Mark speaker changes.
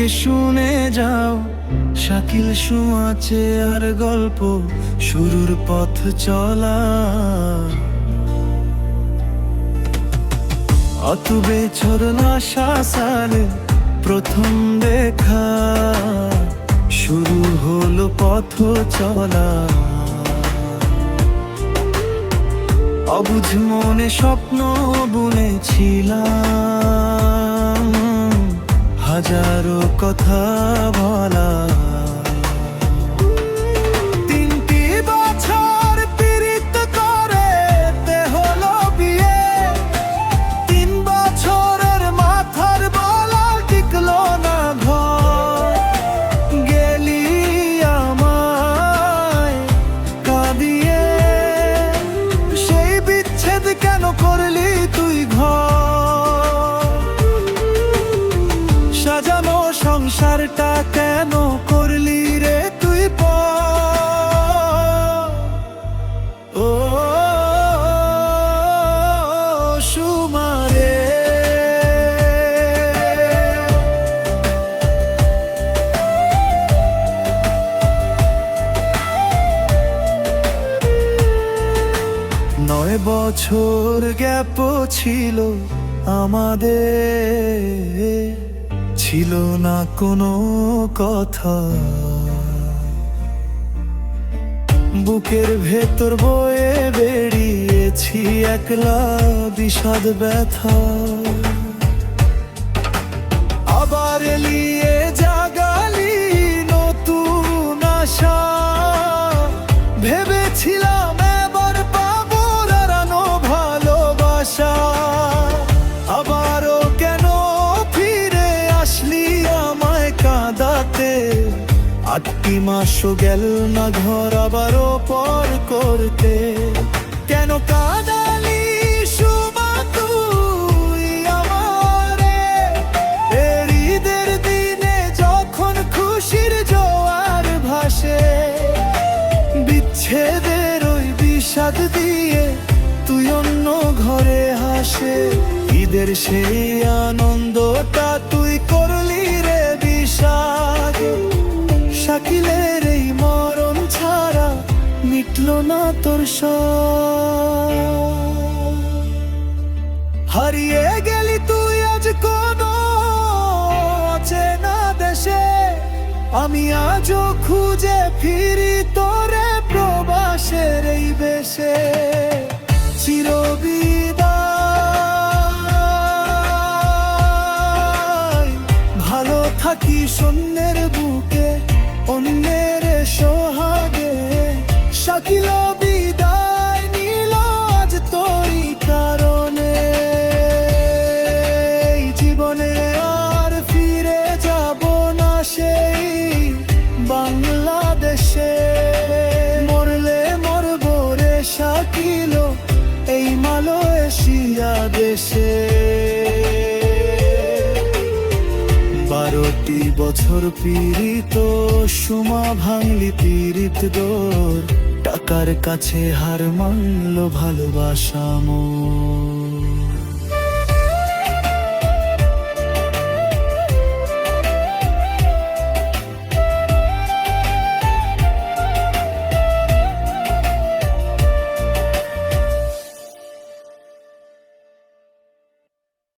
Speaker 1: থেকে শুনে যাও, শাকিল সুমাচে আর গল্প শুরুর পথ চলা। অতুবে ঝরনা সালে প্রথম দেখা, শুরু হলো পথ চলা। অবুঝ মনে স্বপ্ন বুনেছিলাম, হাজারো কথা বলা। 3টি বছর পীড়িত করে তে হলো বিয়ে, 3 বছরের মাথার বলা টিকলো না ঘর। গেলি আমায় কাঁদিয়ে, সেই বিচ্ছেদ কেন করলি তুই ঘর? সাজানো সংসারটা কেন করলি রে তুই পর? ও সুমারে, নয় বছর গ্যাপ ছিল আমাদের, ছিল না কোনো কথা। বুকের ভেতর বয়ে বেরিয়েছি একলা বিষাদ ব্যথা। আবার এলিয়ে জাগালি নতুন আশা, ভেবেছিলাম এবার পাবো হারানো ভালোবাসা। আবারও কেন ফিরে আসলি আমায় কাঁদাতে? 8টি মাসও গেল না ঘর আবারও পর করতে। কেন কাঁদালি সুমা তুই আমারে? ঈদের দিনে যখন খুশির জোয়ার ভাসে, বিচ্ছেদের ওই বিষাদ দিয়ে তুই অন্য ঘরে হাসে। ঈদের সেই আনন্দটা তুই করলি রে বিষাদ। শাকিলের এই মরণ ছাড়া মিটলো না তোর সব। হারিয়ে গেলি তুই আজ কোন অচেনা দেশে, আমি আজও খুঁজে ফিরি তোরে প্রবাসের এই বেশে। চিরবিদায়, ভালো থাকি শূন্যের বুকে অন্যের সোহাগে। শাকিল বিদায় নিল আজ তোরই কারণে। জীবনে আর ফিরে যাব না সেই বাংলাদেশে। মরলে মরবো রে শাকিল এই মালয়েশিয়া দেশে। 12টি বছর পীড়িত সুমা ভাঙলি পীড়িত ডোর। টাকার কাছে হার মানলো ভালোবাসা মোর।